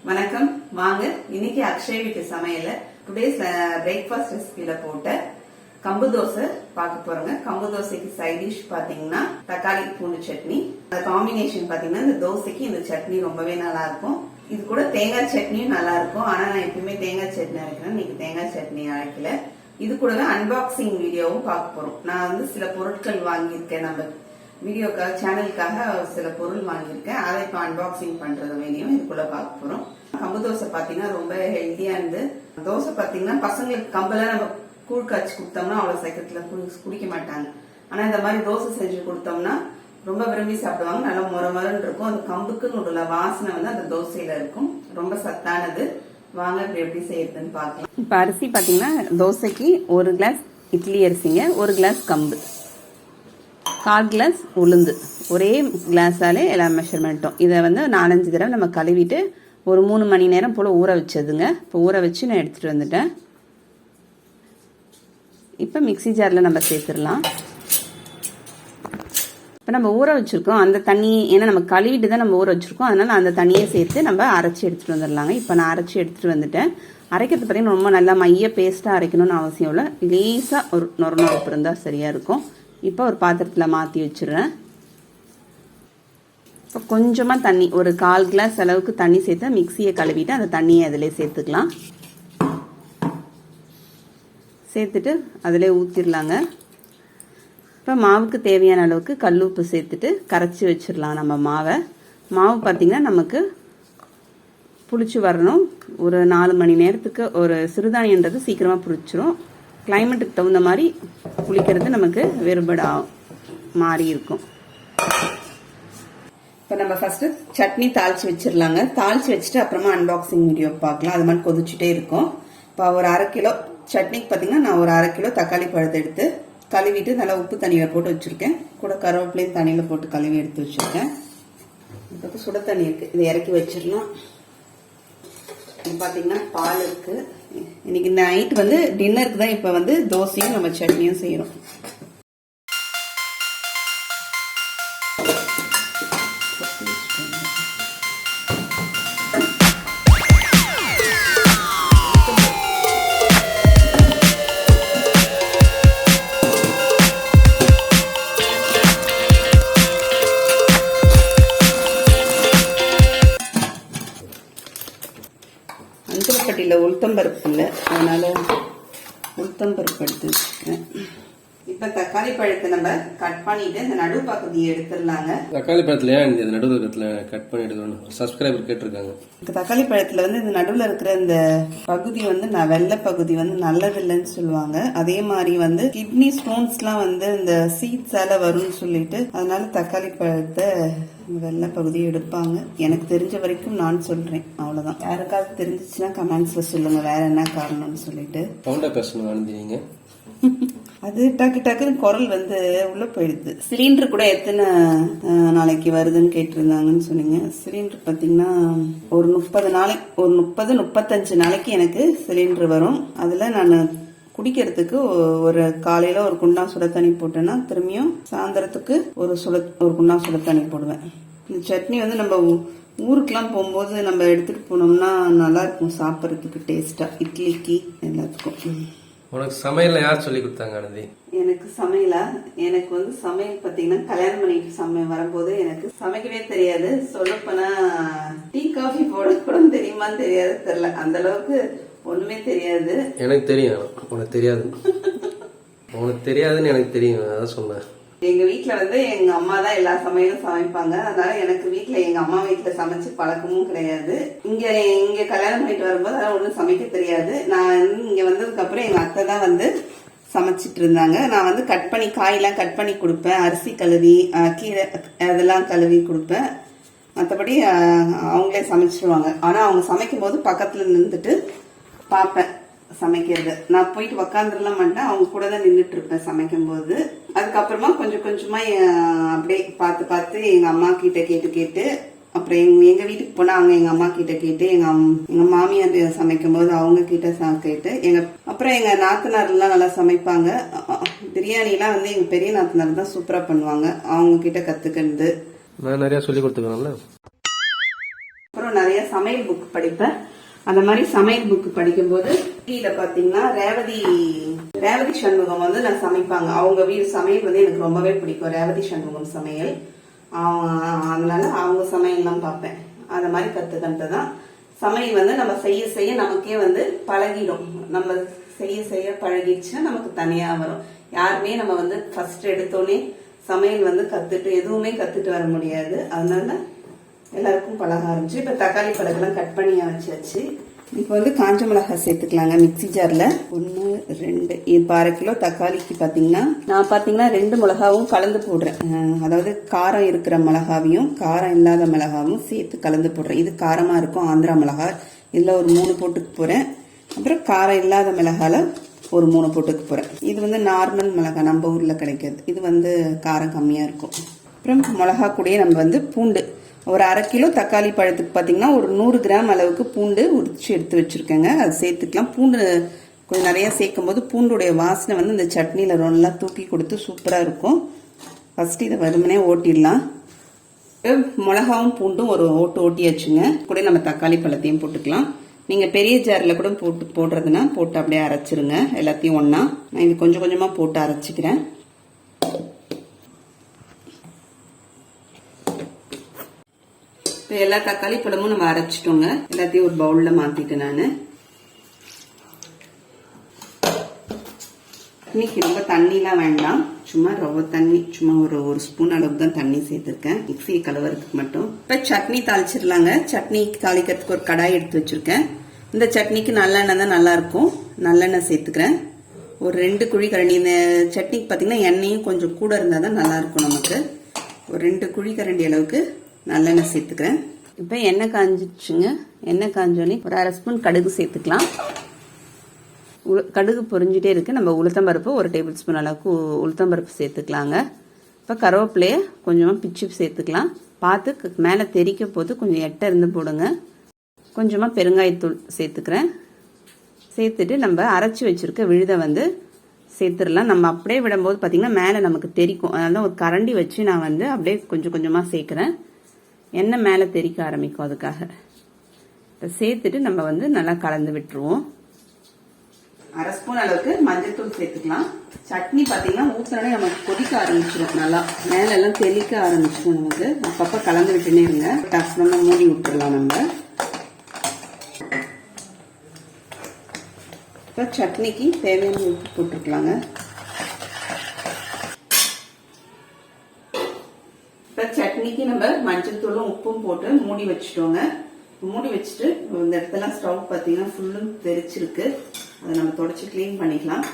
வணக்கம். வாங்க இன்னைக்கு அக்ஷய் வீட்டு சமையல டுடேஸ் பிரேக்ஃபாஸ்ட் ரெசிபில போட்ட கம்பு தோசை பார்க்க போறோங்க. கம்பு தோசைக்கு சைட் டிஷ் பாத்தீங்கன்னா தக்காளி பூண்டு சட்னி. அந்த காம்பினேஷன் பாத்தீங்கன்னா இந்த தோசைக்கு இந்த சட்னி ரொம்பவே நல்லா இருக்கும். இது கூட தேங்காய் சட்னியும் நல்லா இருக்கும். ஆனா நான் எப்பயுமே தேங்காய் சட்னி அரைக்கிறேன், இன்னைக்கு தேங்காய் சட்னி அரைக்கல. இது கூடவே அன்பாக்சிங் வீடியோவும் பார்க்க போறோம். நான் வந்து சில பொருட்கள் வாங்கியிருக்கேன், நம்ம வீடியோக்காக சேனலுக்காக சில பொருள் வாங்கியிருக்கேன். அதை இப்போ அன்பாக்சிங் பண்றது வீடியோ இதுக்குள்ள பார்க்க போறோம். கம்பு தோசை பாத்தீங்கன்னா ரொம்ப ஹெல்த்தியா இருந்து தோசை பாத்தீங்கன்னா பசங்களுக்கு கம்பெல்லாம் நம்ம கூழ் காய்ச்சி கொடுத்தோம்னா அவ்வளவு சீக்கிரத்துல குடிக்க மாட்டாங்க. ஆனா இந்த மாதிரி தோசை செஞ்சு கொடுத்தோம்னா ரொம்ப விரும்பி சாப்பிடுவாங்க. நல்லா முறமரன்னு இருக்கும். அந்த கம்புக்குன்னு உள்ள வாசனை வந்து அந்த தோசையில இருக்கும். ரொம்ப சத்தானது. வாங்க இப்ப எப்படி செய்யறதுன்னு பாக்கலாம். இப்ப அரிசி பாத்தீங்கன்னா தோசைக்கு 1 கிளாஸ் இட்லி அரிசிங்க, 1 கிளாஸ் கம்பு, 1/4 கிளாஸ் உளுந்து, ஒரே கிளாஸாலே எல்லா மெஷர்மெண்ட்டும். இதை வந்து 4-5 தடவை நம்ம கழுவிட்டு ஒரு 3 மணி நேரம் போல ஊற வச்சதுங்க. இப்போ ஊற வச்சு நான் எடுத்துட்டு வந்துட்டேன். இப்போ மிக்சி ஜாரில் நம்ம சேர்த்துடலாம். இப்போ நம்ம ஊற வச்சிருக்கோம் அந்த தண்ணி, ஏன்னா நம்ம கழுவிட்டு தான் நம்ம ஊற வச்சிருக்கோம், அதனால அந்த தண்ணியை சேர்த்து நம்ம அரைச்சி எடுத்துட்டு வந்துடலாங்க. இப்போ நான் அரைச்சி எடுத்துட்டு வந்துட்டேன். அரைக்கிறது பார்த்தீங்கன்னா ரொம்ப நல்லா மைய பேஸ்ட்டாக அரைக்கணும்னு அவசியம் இல்லை. லேசாக ஒரு நொறுப்பு இருந்தால் சரியாக இருக்கும். இப்போ ஒரு பாத்திரத்தில் மாற்றி வச்சிடுறேன். இப்போ கொஞ்சமாக தண்ணி, ஒரு 1/4 கிளாஸ் அளவுக்கு தண்ணி சேர்த்து மிக்சியை கழுவிட்டு அந்த தண்ணியை அதிலே சேர்த்துக்கலாம். சேர்த்துட்டு அதிலே ஊற்றிடலாங்க. இப்போ மாவுக்கு தேவையான அளவுக்கு கல் உப்பு சேர்த்துட்டு கரைச்சி வச்சிடலாம் நம்ம மாவை. மாவு பார்த்திங்கன்னா நமக்கு புளிச்சு வரணும். ஒரு 4 மணி நேரத்துக்கு. ஒரு சிறுதானியன்றது சீக்கிரமாக புளிச்சிரும். கிளைமேட்டுக்கு தகுந்த மாதிரி புளிக்கிறது நமக்கு வேறுபட மாறி இருக்கும். இப்போ நம்ம ஃபர்ஸ்ட் சட்னி தாளிச்சு வச்சிடலாங்க. தாளிச்சு வச்சுட்டு அப்புறமா அன்பாக்சிங் வீடியோ பார்க்கலாம். அது மாதிரி கொதிச்சுட்டே இருக்கும். இப்போ ஒரு 1/2 கிலோ சட்னிக்கு பார்த்தீங்கன்னா நான் ஒரு 1/2 கிலோ தக்காளி பழத்தை எடுத்து கழுவிட்டு நல்லா உப்பு தண்ணியில் போட்டு வச்சிருக்கேன். கூட கருவேப்பிலையும் தண்ணியில் போட்டு கழுவி எடுத்து வச்சிருக்கேன். இப்போ சுட தண்ணி இருக்கு, இதை இறக்கி வச்சிடலாம். பார்த்தீங்கன்னா பால் இருக்கு. இன்னைக்கு நைட் வந்து டின்னருக்கு தான் இப்போ வந்து தோசையும் நம்ம சட்னியும் செய்யறோம். அஞ்சல்பட்டியில் உளுத்தம்பருப்பு இல்லை, அதனால உளுத்தம்பருப்பு எடுத்து வச்சுக்கிறேன். இப்போ தக்காளி பழத்தை நம்ம கட் பண்ணிட்டு இந்த நடு பகுதியை எடுத்துடலாங்க. தக்காளி பழத்துல ஏன் இந்த நடுவில் இருக்கிறதுல கட் பண்ணி எடுக்கணும் சப்ஸ்கிரைபர் கேட்டிருக்காங்க. தக்காளி பழத்துல வந்து இந்த நடுவில் இருக்கிற இந்த பகுதி வந்து வெள்ளை பகுதி வந்து நல்லதில்லைன்னு சொல்லுவாங்க. அதே மாதிரி வந்து கிட்னி ஸ்டோன்ஸ்லாம் வந்து இந்த சீட்ஸால வரும்னு சொல்லிட்டு அதனால தக்காளி பழத்தை வெள்ளை பகுதியை எடுப்பாங்க. எனக்கு தெரிஞ்ச வரைக்கும் நான் சொல்றேன், அவ்வளவுதான். யாருக்காவது தெரிஞ்சிச்சுன்னா கமெண்ட்ஸ்ல சொல்லுங்க வேற என்ன காரணம்னு சொல்லிட்டு. அது டக்கு டக்குன்னு குரல் வந்து உள்ள போயிடுது. சிலிண்டர் கூட எத்தனை நாளைக்கு வருதுன்னு கேட்டிருந்தாங்கன்னு சொன்னீங்க. சிலிண்டர் பாத்தீங்கன்னா ஒரு 30 நாளைக்கு, ஒரு 30-35 நாளைக்கு எனக்கு சிலிண்டர் வரும். அதுல நான் குடிக்கிறதுக்கு ஒரு காலையில ஒரு குண்டா சுட தண்ணி போட்டேன்னா திரும்பியும் சாயந்தரத்துக்கு ஒரு குண்டா சுட தண்ணி போடுவேன். இந்த சட்னி வந்து நம்ம ஊருக்கெல்லாம் போகும்போது நம்ம எடுத்துட்டு போனோம்னா நல்லா இருக்கும் சாப்பிட்றதுக்கு, டேஸ்டா, இட்லிக்கு எல்லாத்துக்கும். உனக்கு சமையல் யார் சொல்லி கொடுத்தாங்க ஆனந்தி? எனக்கு சமையலா? எனக்கு வந்து சமையல் பாத்தீங்கன்னா கல்யாணம் பண்ணிட்டு வரும்போது எனக்கு சமைக்கவே தெரியாது. சொல்லப்போனா டீ காஃபி போட கூட தெரியுமான்னு தெரியாது, தெரியல. அந்த அளவுக்கு ஒண்ணுமே தெரியாது. எனக்கு தெரியும், உனக்கு தெரியாது. உனக்கு தெரியாதுன்னு எனக்கு தெரியும், அதான் சொன்னேன். எங்க வீட்டுல வந்து எங்க அம்மா தான் எல்லா சமையலும் சமைப்பாங்க. அதனால எனக்கு வீட்டுல எங்க அம்மா வீட்டுல சமைச்சு பழக்கமும் கிடையாது. இங்க கல்யாணம் பண்ணிட்டு வரும்போது அதெல்லாம் ஒண்ணும் சமைக்க தெரியாது. நான் இங்க வந்ததுக்கு அப்புறம் எங்க அத்தை தான் வந்து சமைச்சிட்டு இருந்தாங்க. நான் வந்து காயெல்லாம் கட் பண்ணி கொடுப்பேன். அரிசி கழுவி, கீரை அதெல்லாம் கழுவி கொடுப்பேன். மற்றபடி அவங்களே சமைச்சிருவாங்க. ஆனா அவங்க சமைக்கும் போது பக்கத்துல நின்றுட்டு பார்ப்பேன் சமைக்கிறது. நான் போயிட்டு உக்காந்துடலாம் மாட்டேன், அவங்க கூட தான் நின்றுட்டு இருப்பேன் சமைக்கும் போது. அதுக்கப்புறமா கொஞ்சம் கொஞ்சமா அப்படியே பார்த்து எங்க அம்மா கிட்ட கேட்டு அப்புறம் எங்க வீட்டுக்கு போனா அவங்க எங்க அம்மா கிட்ட கேட்டு எங்க மாமியார் சமைக்கும் போது அவங்க கிட்ட கேட்டு அப்புறம் எங்க நாத்தனார் எல்லாம் நல்லா சமைப்பாங்க. பிரியாணி எல்லாம் வந்து எங்க பெரிய நாத்தனார் தான் சூப்பரா பண்ணுவாங்க. அவங்க கிட்ட கத்துக்கிறது நான் நிறைய சொல்லி கொடுத்துருக்கேன்ல. அதுக்கப்புறம் நிறைய சமையல் புக் படிப்பேன். அந்த மாதிரி சமையல் புக் படிக்கும்போது கீழே பாத்தீங்கன்னா ரேவதி சண்முகம் வந்து நான் சமைப்பாங்க. அவங்க வீடு சமையல் வந்து எனக்கு ரொம்பவே பிடிக்கும். ரேவதி சண்முகம் சமையல். அதனால அவங்க சமையல்லாம் பார்ப்பேன். அந்த மாதிரி கத்துக்கிட்டதான் சமையல் வந்து நம்ம செய்ய செய்ய நமக்கே வந்து பழகிடும். நம்ம செய்ய செய்ய பழகிடுச்சுன்னா நமக்கு தனியா வரும். யாருமே நம்ம வந்து ஃபர்ஸ்ட் எடுத்தோடனே சமையல் வந்து கத்துட்டு எதுவுமே கத்துட்டு வர முடியாது. அதனால எல்லாருக்கும் பழக ஆரம்பிச்சு. இப்ப தக்காளி பழக்கெல்லாம் கட் பண்ணி வச்சாச்சு. இப்போ வந்து காஞ்ச மிளகாய் சேர்த்துக்கலாங்க. மிக்சி ஜார்ல 1 2 இப்போ 1/2 கிலோ தக்காளிக்கு பாத்தீங்கன்னா நான் 2 மிளகாவும் கலந்து போடுறேன். அதாவது காரம் இருக்கிற மிளகாவையும் காரம் இல்லாத மிளகாவும் சேர்த்து கலந்து போடுறேன். இது காரமா இருக்கும் ஆந்திரா மிளகாய். இதுல ஒரு 3 போட்டுக்கு போறேன். அப்புறம் காரம் இல்லாத மிளகால ஒரு 3 போட்டுக்கு போறேன். இது வந்து நார்மல் மிளகாய், நம்ம ஊர்ல கிடைக்காது. இது வந்து காரம் கம்மியா இருக்கும். அப்புறம் மிளகா கூடயே நம்ம வந்து பூண்டு ஒரு 1/2 கிலோ தக்காளி பழத்துக்கு பாத்தீங்கன்னா ஒரு 100 கிராம் அளவுக்கு பூண்டு உரிச்சு எடுத்து வச்சிருக்கேங்க. அது சேர்த்துக்கலாம். பூண்டு கொஞ்சம் நிறைய சேர்க்கும் போது பூண்டுடைய வாசனை வந்து இந்த சட்னியில நல்லா தூக்கி கொடுத்து சூப்பரா இருக்கும். ஃபர்ஸ்ட் இதை வெறுமனே ஓட்டிடலாம். மிளகாவும் பூண்டும் ஒரு ஓட்டியாச்சுங்க. கூட நம்ம தக்காளி பழத்தையும் போட்டுக்கலாம். நீங்க பெரிய ஜார்ல கூட போடுறதுன்னா போட்டு அப்படியே அரைச்சிருங்க. எல்லாத்தையும் ஒண்ணா. நான் இது கொஞ்சம் கொஞ்சமா போட்டு அரைச்சிக்கிறேன். எல்லா தக்காளி பழமும் நம்ம அரைச்சிட்டோங்க. எல்லாத்தையும் ஒரு பவுல்ல மாத்திட்டேன் நானு. இன்னைக்கு ரொம்ப தண்ணிலாம் வேண்டாம். சும்மா ரவை தண்ணி, சும்மா ஒரு ஸ்பூன் அளவுக்கு தான் தண்ணி சேர்த்திருக்கேன் மிக்ஸி கலவரத்துக்கு மட்டும். இப்ப சட்னி தாளிச்சிடலாங்க. சட்னி தாளிக்கிறதுக்கு ஒரு கடாய் எடுத்து வச்சிருக்கேன். இந்த சட்னிக்கு நல்லெண்ணெய் தான் நல்லா இருக்கும். நல்லெண்ணெய் சேர்த்துக்கிறேன். ஒரு 2 குழி கரண்டி. இந்த சட்னிக்கு பாத்தீங்கன்னா எண்ணெயும் கொஞ்சம் கூட இருந்தா தான் நல்லா இருக்கும் நமக்கு. ஒரு 2 குழி கரண்டி அளவுக்கு நல்லெண்ணெய் சேர்த்துக்கிறேன். இப்ப எண்ணெய் காஞ்சிடுச்சுங்க. எண்ணெய் காஞ்சோடனே ஒரு 1/2 ஸ்பூன் கடுகு சேர்த்துக்கலாம். கடுகு பொரிஞ்சிட்டே இருக்கு. நம்ம உளுத்தம்பருப்பு 1 டேபிள் ஸ்பூன் அளவுக்கு உளுத்தம்பருப்பு சேர்த்துக்கலாங்க. இப்ப கருவேப்பிலைய கொஞ்சமா பிச்சு சேர்த்துக்கலாம். பார்த்து மேல தெறிக்க போது கொஞ்சம் எட்ட இருந்து போடுங்க. கொஞ்சமா பெருங்காயத்தூள் சேர்த்துக்கிறேன். சேர்த்துட்டு நம்ம அரைச்சி வச்சிருக்க விழுதை வந்து சேர்த்துடலாம். நம்ம அப்படியே விடும்போது பாத்தீங்கன்னா மேல நமக்கு தெரிக்கும். அதனால ஒரு கரண்டி வச்சு நான் வந்து அப்படியே கொஞ்சம் கொஞ்சமா சேர்க்கிறேன். எண்ணெய் மேல தெறிக்க ஆரம்பிக்கும். அதுக்காக சேர்த்துட்டு நம்ம வந்து நல்லா கலந்து விட்டுருவோம். 1/2 ஸ்பூன் அளவுக்கு மஞ்சள் தூள் சேர்த்துக்கலாம். சட்னி பாத்தீங்கன்னா ஊத்துனே நமக்கு கொதிக்க ஆரம்பிச்சிடும். நல்லா மேல எல்லாம் தெளிக்க ஆரம்பிச்சிடும் நமக்கு. அப்பப்ப கலந்து விட்டுனே இருங்க. டக்குனு மூடி விட்டுடலாம் நம்ம. இப்ப சட்னிக்கு தேவையான உப்பு போட்டுக்கலாங்க. சட்னிக்கு நம்ம மஞ்சள் தூளும் உப்பும் போட்டு மூடி வச்சுட்டோங்க. மூடி வச்சுட்டு இந்த இடத்துல ஸ்டவ் பாத்தீங்கன்னா ஃபுல்லும் தெரிச்சிருக்கு. அதை நம்ம தொடச்சு கிளீன் பண்ணிக்கலாம்.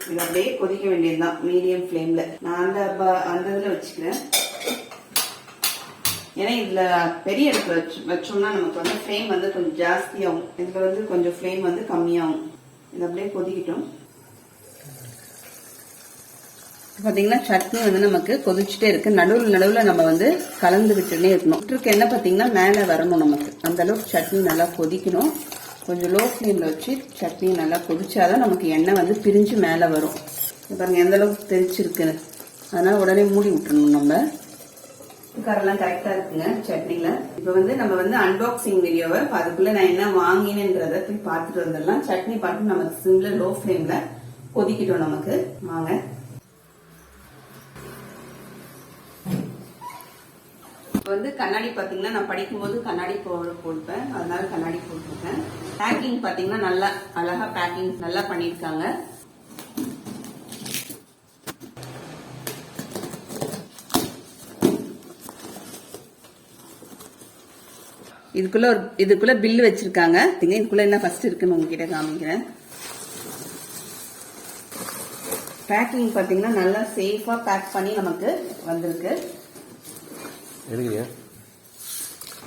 இது அப்படியே கொதிக்க வேண்டியதுதான் மீடியம் ஃபிளேம்ல. நான் அந்த இதுல வச்சுக்கிறேன். ஏன்னா இதுல பெரிய இடத்துல வச்சோம்னா நமக்கு வந்து ஃபிளேம் வந்து கொஞ்சம் ஜாஸ்தி ஆகும். இதுல வந்து கொஞ்சம் ஃபிளேம் வந்து கம்மியாகும். இது அப்படியே கொதிக்கிட்டோம். பாத்தீங்கன்னா சட்னி வந்து நமக்கு கொதிச்சுட்டே இருக்கு. நடுவுல நம்ம வந்து கலந்து விட்டுனே இருக்கணும். என்ன பாத்தீங்கன்னா மேல வரணும் நமக்கு. அந்த அளவுக்கு சட்னி நல்லா கொதிக்கணும். கொஞ்சம் லோ ஃபிளேம்ல வச்சு சட்னி நல்லா கொதிச்சாதான் நமக்கு எண்ணெய் வந்து பிரிஞ்சு மேல வரும். பாருங்க எந்த அளவுக்கு தெரிச்சிருக்கு. அதனால உடனே மூடி விட்டுறணும். நம்ம கரெல்லாம் கரெக்டா இருக்குங்க சட்னில. இப்ப வந்து நம்ம வந்து அன்பாக்சிங் வீடியோவை அதுக்குள்ள நான் என்ன வாங்கினேன்றத போய் பார்த்துட்டு வந்துடலாம். சட்னி பார்த்து நமக்கு சிம்ல லோ ஃபிளேம்ல கொதிக்கிட்டோம் நமக்கு. வாங்க. வந்து கண்ணாடி பாத்தீங்கன்னா நான் படிக்கும்போது கண்ணாடி போடுப்பேன். அதனால கண்ணாடி போட்டிருக்கேன். பேக்கிங் பாத்தீங்கன்னா நல்லா அழகா பேக்கிங் நல்லா பண்ணிருக்காங்க. இதுக்குள்ள பில் வச்சிருக்காங்க. இதுக்குள்ள என்ன ஃபர்ஸ்ட் இருக்குன்னு உங்ககிட்ட காமிக்கிறேன். பேக்கிங் பாத்தீங்கன்னா நல்லா சேஃபா பேக் பண்ணி நமக்கு வந்திருக்கு.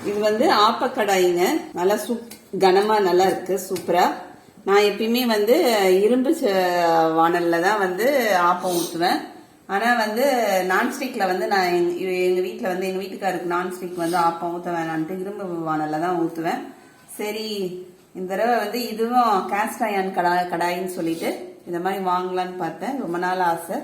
இது வந்து ஆப்ப கடாயிங்க. நல்லா கனமா நல்லா இருக்கு. சூப்பரா. நான் எப்பயுமே வந்து இரும்பு வானல்ல தான் வந்து ஆப்பம் ஊத்துவேன். ஆனா வந்து நான்ஸ்டிக்ல வந்து நான் எங்க வீட்டுல வந்து எங்க வீட்டுக்காருக்கு நான்ஸ்டிக் வந்து ஆப்பம் ஊத்த வேணான்ட்டு இரும்பு வானல்ல தான் ஊத்துவேன். சரி இந்த தடவை வந்து இதுவும் கேஸ்ட் அயர்ன் கடாயின்னு சொல்லிட்டு இந்த மாதிரி வாங்கலான்னு பார்த்தேன். ரொம்ப நாள் ஆசை.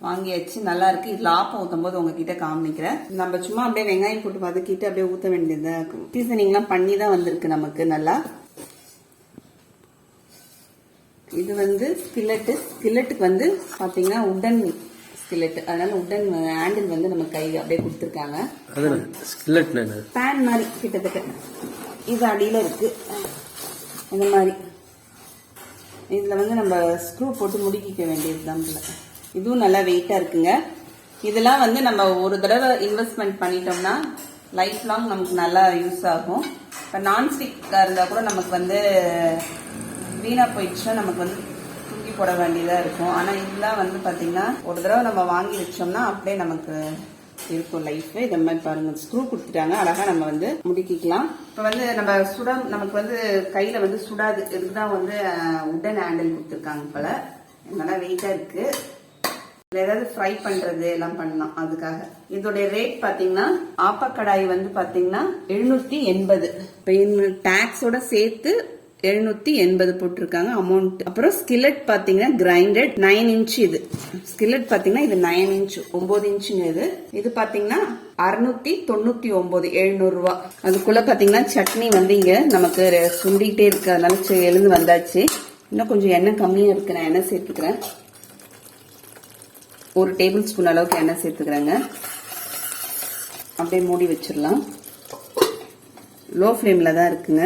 வாங்கியாச்சு, நல்லா இருக்கு. இதுல ஆப்பம் ஊத்தும் போது உங்ககிட்ட காமிக்கிறேன். நம்ம சும்மா அப்படியே வெங்காயம் போட்டு வதக்கிட்டு அப்படியே ஊத்த வேண்டியதா இருக்கும். சீசனிங்லாம் பண்ணி தான் வந்திருக்கு நமக்கு நல்லா. இது வந்து ஸ்கில்லட்டுக்கு வந்து பாத்தீங்கன்னா உடன் ஸ்கில்லட், அதனால உடன் ஹேண்டில் வந்து நம்ம கை அப்படியே கொடுத்துருக்காங்க. பேன் மாதிரி கிட்டத்தட்ட. இது அடியில இருக்கு இந்த மாதிரி. இதுல வந்து நம்ம ஸ்க்ரூ போட்டு முடுக்கிக்க வேண்டியதுதான். இதுவும் நல்லா வெயிட்டா இருக்குங்க. இதெல்லாம் வந்து நம்ம ஒரு தடவை இன்வெஸ்ட்மெண்ட் பண்ணிட்டோம்னா லைஃப் லாங் நமக்கு நல்லா யூஸ் ஆகும். இப்போ நான்ஸ்டிக்கா இருந்தா கூட நமக்கு வந்து வீணா போயிடுச்சுன்னா நமக்கு வந்து தூக்கி போட வேண்டியதா இருக்கும். ஆனா இதெல்லாம் வந்து பாத்தீங்கன்னா ஒரு தடவை நம்ம வாங்கி வச்சோம்னா அப்படியே நமக்கு இருக்கும் லைஃப். இத மாதிரி பாருங்க, ஸ்க்ரூ கொடுத்துட்டாங்க, அழகா நம்ம வந்து முடுக்கிக்கலாம். இப்ப வந்து நம்ம நமக்கு வந்து கையில வந்து சுடாது. இதுக்குதான் வந்து உடன் ஹேண்டில் கொடுத்துருக்காங்க போல. நல்லா வெயிட்டா இருக்கு. ஏதாவது ஃப்ரை பண்றது எல்லாம் பண்ணலாம் அதுக்காக. இதோட ரேட் பாத்தீங்கன்னா ஆப்பக்கடாய் வந்து பாத்தீங்கன்னா 780. டாக்ஸோட சேர்த்து 780 போட்டிருக்காங்க அமௌண்ட். அப்புறம் ஸ்கில்லட் பாத்தீங்கன்னா கிரைண்டட் 9 இன்ச். இது ஸ்கில்லட் பாத்தீங்கன்னா இது 9 இன்ச் 9 இன்ச்சுங்க. இது பாத்தீங்கன்னா 699 700 ரூபா. அதுக்குள்ள பாத்தீங்கன்னா சட்னி வந்து இங்க நமக்கு சுண்டிகிட்டே இருக்கு, அதனால எழுந்து வந்தாச்சு. இன்னும் கொஞ்சம் எண்ணெய் கம்மியா இருக்கு, நான் எண்ணெய் சேர்த்துக்கிறேன். 1 டேபிள் ஸ்பூன் அளவுக்கு எண்ணெய் சேர்த்துக்கிறேங்க. அப்படியே மூடி வச்சிடலாம். லோ ஃப்ளேம்ல தான் இருக்குங்க.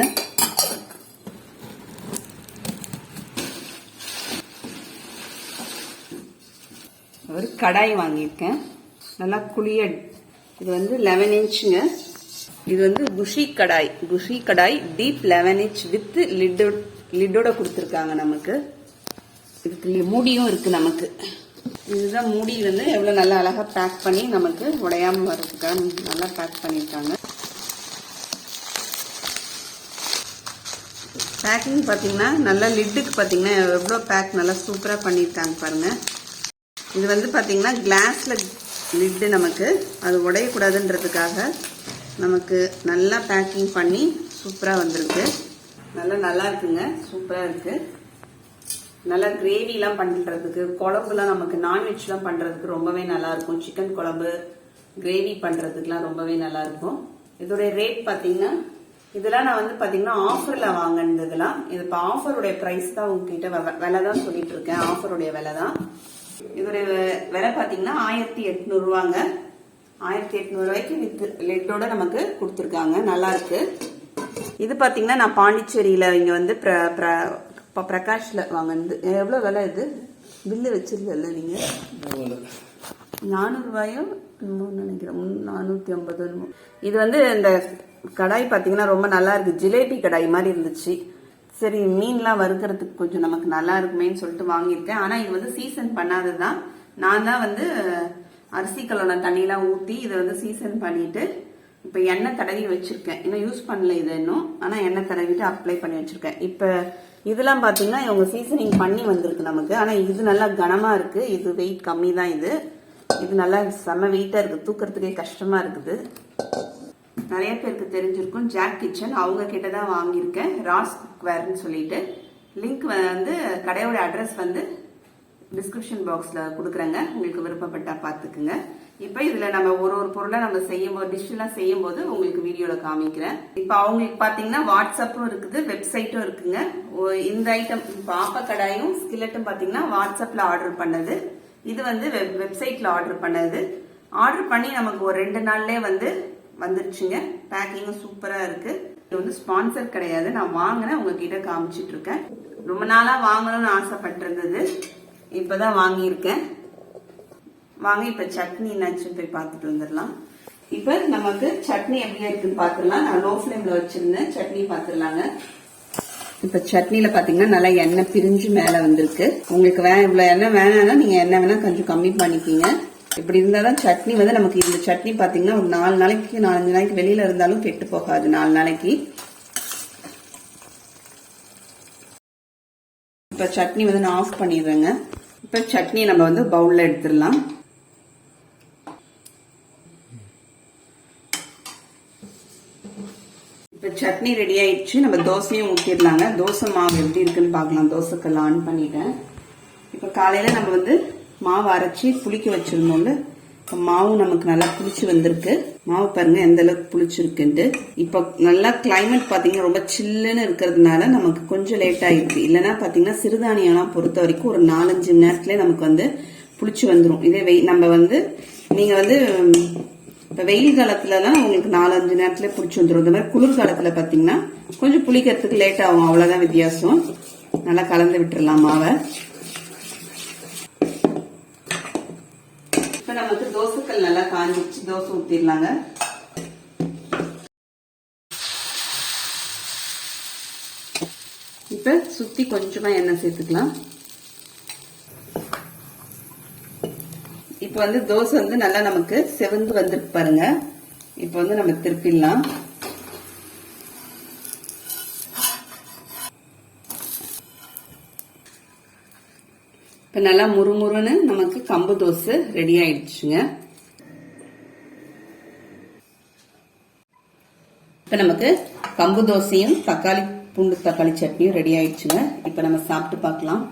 ஒரு கடாய் வாங்கியிருக்கேன், நல்லா குளியட். இது வந்து 11 இன்ச்சுங்க. இது வந்து குஷி கடாய் டீப் 11 இன்ச் வித் லிட்டோட கொடுத்துருக்காங்க நமக்கு. இதுக்கு மூடியும் இருக்கு நமக்கு. இதுதான் மூடி வந்து எவ்வளவு நல்லா அழகா பேக் பண்ணி நமக்கு உடையாம வரதுக்காக நல்லா பேக் பண்ணிருக்காங்க. பேக்கிங் பாத்தீங்கன்னா நல்லா லிட்டுக்கு பாத்தீங்கன்னா எவ்வளவு பேக் நல்லா சூப்பரா பண்ணிருக்காங்க பாருங்க. இது வந்து பாத்தீங்கன்னா கிளாஸ்ல லிட்டு நமக்கு அது உடையக்கூடாதுன்றதுக்காக நமக்கு நல்லா பேக்கிங் பண்ணி சூப்பரா வந்திருக்கு. நல்லா இருக்குங்க, சூப்பரா இருக்கு. நல்லா கிரேவி எல்லாம் பண்றதுக்கு, குழம்புலாம் நமக்கு நான்வெஜ் எல்லாம் பண்றதுக்கு ரொம்பவே நல்லா இருக்கும். சிக்கன் குழம்பு கிரேவி பண்றதுக்குலாம் ரொம்பவே நல்லா இருக்கும். இதோட ரேட் பாத்தீங்கன்னா இதெல்லாம் நான் வந்து பாத்தீங்கன்னா ஆஃபர்ல வாங்கினதுலாம். இது இப்போ ஆஃபருடைய பிரைஸ் தான் உங்ககிட்ட விலை தான் சொல்லிட்டு இருக்கேன். ஆஃபருடைய விலை தான். இதோட விலை பாத்தீங்கன்னா 1800 ரூபாங்க. 1800 ரூபாய்க்கு வித் லெட்டோட நமக்கு கொடுத்துருக்காங்க. நல்லா இருக்கு. இது பாத்தீங்கன்னா நான் பாண்டிச்சேரியில இங்க வந்து பிரகாஷ்ல வாங்கினது. எவ்வளவு விலை? இது பில்லு வச்சிருக்கல நீங்க? 400 ரூபாயும் நினைக்கிறேன், 450. இது வந்து இந்த கடாய் பாத்தீங்கன்னா ரொம்ப நல்லா இருக்கு. ஜிலேபி கடாய் மாதிரி இருந்துச்சு. சரி, மீன்லாம் வறுக்கிறதுக்கு கொஞ்சம் நமக்கு நல்லா இருக்குமேன்னு சொல்லிட்டு வாங்கியிருக்கேன். ஆனா இது வந்து சீசன் பண்ணாததுதான். நான் தான் வந்து அரிசி கலோன தண்ணியெல்லாம் ஊத்தி இதை வந்து சீசன் பண்ணிட்டு இப்ப எண்ணெய் தடவி வச்சிருக்கேன். இன்னும் யூஸ் பண்ணல இது இன்னும். ஆனா எண்ணெய் தடவிட்டு அப்ளை பண்ணி வச்சிருக்கேன். இப்ப இதெல்லாம் பாத்தீங்கன்னா இவங்க சீசனிங் பண்ணி வந்திருக்கு நமக்கு. ஆனா இது நல்லா கனமா இருக்கு. இது வெயிட் கம்மி தான். இது நல்லா செம வெயிட்டா இருக்கு, தூக்கிறதுக்கே கஷ்டமா இருக்குது. நிறைய பேருக்கு தெரிஞ்சிருக்கும், ஜாக் கிச்சன் அவங்க கிட்டதான் வாங்கியிருக்கேன். ராஷ் குக்வேர்னு சொல்லிட்டு. லிங்க் வந்து கடையோட அட்ரஸ் வந்து டிஸ்கிரிப்ஷன் பாக்ஸ்ல கொடுக்குறேங்க, உங்களுக்கு விருப்பப்பட்டா பாத்துக்குங்க. இப்ப இதுல நம்ம ஒரு பொருளை நம்ம செய்யும்போது, டிஷ் எல்லாம் செய்யும் போது உங்களுக்கு வீடியோல காமிக்கிறேன். இப்ப அவங்களுக்கு பாத்தீங்கன்னா வாட்ஸ்அப்பும் இருக்குது, வெப்சைட்டும் இருக்குங்க. இந்த ஐட்டம் பாப்ப கடாயும் ஸ்கில்லட்டும் பாத்தீங்கன்னா வாட்ஸ்அப்ல ஆர்டர் பண்ணது. இது வந்து வெப்சைட்ல ஆர்டர் பண்ணது. ஆர்டர் பண்ணி நமக்கு ஒரு 2 நாள்லயே வந்து வந்துருச்சுங்க. பேக்கிங்கும் சூப்பரா இருக்கு. இது வந்து ஸ்பான்சர் கிடையாது, நான் வாங்கினேன், உங்ககிட்ட காமிச்சிட்டு இருக்கேன். ரொம்ப நாளா வாங்கணும்னு ஆசைப்பட்டிருந்தது, இப்பதான் வாங்கியிருக்கேன். வாங்க இப்ப சட்னி என்னாச்சுன்னு போய் பார்த்துட்டு வந்துடலாம். இப்ப நமக்கு சட்னி எப்படி இருக்குன்னு பாத்துடலாம். நான் லோ ஃபிளேம்ல வச்சிருந்தேன். சட்னி பாத்துடலாங்க. இப்ப சட்னில பாத்தீங்கன்னா நல்லா எண்ணெய் பிரிஞ்சு மேல வந்திருக்கு. உங்களுக்கு இவ்வளவு எண்ணெய் வேணாம்னா நீங்க எண்ணெய் வேணா கொஞ்சம் கம்மி பண்ணிக்கீங்க. இப்படி இருந்தாலும் சட்னி வந்து நமக்கு இந்த சட்னி பாத்தீங்கன்னா ஒரு 4 நாளைக்கு 4 நாளைக்கு வெளியில இருந்தாலும் கெட்டு போகாது. 4 நாளைக்கு. இப்ப சட்னி வந்து நான் ஆஃப் பண்ணிடுறேங்க. இப்ப சட்னி நம்ம வந்து பவுல்ல எடுத்துடலாம். இப்ப சட்னி ரெடி ஆயிடுச்சு. நம்ம தோசையும் ஊற்றிடலாங்க. தோசை மாவு எப்படி இருக்குன்னு பாக்கலாம். தோசைக்கல் ஆன் பண்ணிட்டேன். இப்ப காலையில நம்ம வந்து மாவு அரைச்சி புளிக்க வச்சிருந்தோம்ல, மாவும் நமக்கு நல்லா புளிச்சு வந்திருக்கு. மாவு பாருங்க எந்த அளவுக்கு புளிச்சிருக்குன்ட்டு. இப்போ நல்லா கிளைமேட் பாத்தீங்கன்னா ரொம்ப சில்லுன்னு இருக்கிறதுனால நமக்கு கொஞ்சம் லேட் ஆயிருக்கு. இல்லைன்னா பாத்தீங்கன்னா சிறுதானியம்லாம் பொறுத்த வரைக்கும் ஒரு 4-5 மணி நேரத்துல நமக்கு வந்து புளிச்சு வந்துடும். இதே நம்ம வந்து நீங்க வந்து இப்ப வெயில் காலத்துலலாம் உங்களுக்கு 4-5 நேரத்துல புளிச்சு வந்துடும். இந்த மாதிரி குளிர் காலத்துல பாத்தீங்கன்னா கொஞ்சம் புளிக்கிறதுக்கு லேட் ஆகும், அவ்வளவுதான் வித்தியாசம். நல்லா கலந்து விட்டுறலாம் மாவை. இப்ப நமக்கு தோசைக்கல் நல்லா காஞ்சிச்சு, தோசை ஊத்திடலாங்க. இப்ப சுத்தி கொஞ்சமா எண்ணெய் சேர்த்துக்கலாம். இப்ப வந்து தோசை வந்து நல்லா நமக்கு செவந்து வந்துருக்கு பாருங்க. இப்ப வந்து நம்ம திருப்பிடலாம். இப்ப நல்லா முறுமுறுன்னு நமக்கு கம்பு தோசை ரெடி ஆயிடுச்சுங்க. இப்ப நமக்கு கம்பு தோசையும் பூண்டு தக்காளி சட்னியும் ரெடி ஆயிடுச்சுங்க. இப்ப நம்ம சாப்பிட்டு பார்க்கலாம்.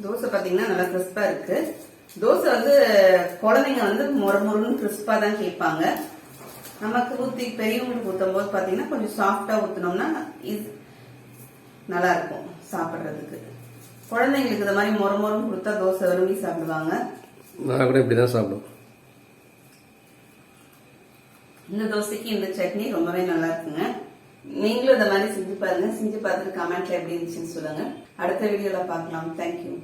தோசை பாத்தீங்கன்னா நல்லா கிறிஸ்பா இருக்கு. தோசை வந்து குழந்தைங்க வந்து முறுமுறுன்னு கிறிஸ்பா தான் கேட்பாங்க. நமக்கு ஊத்தி பெரியவங்களுக்கு ஊத்தும் போது பாத்தீங்கன்னா கொஞ்சம் சாஃப்டா ஊத்தினோம்னா நல்லா இருக்கும் சாப்பிடுறதுக்கு. குழந்தைங்களுக்கு இந்த மாதிரி முறுமுறுன்னு கொடுத்தா தோசை விரும்பி சாப்பிடுவாங்க. நான் கூட இப்படிதான் சாப்பிடுவேன். இந்த தோசைக்கு இந்த சட்னி ரொம்பவே நல்லா இருக்குங்க. நீங்களும் இந்த மாதிரி செஞ்சு பாருங்க. செஞ்சு பார்த்துட்டு கமெண்ட்ல எப்படி இருந்துச்சுன்னு சொல்லுங்க. அடுத்த வீடியோல பார்க்கலாம். தேங்க்யூ.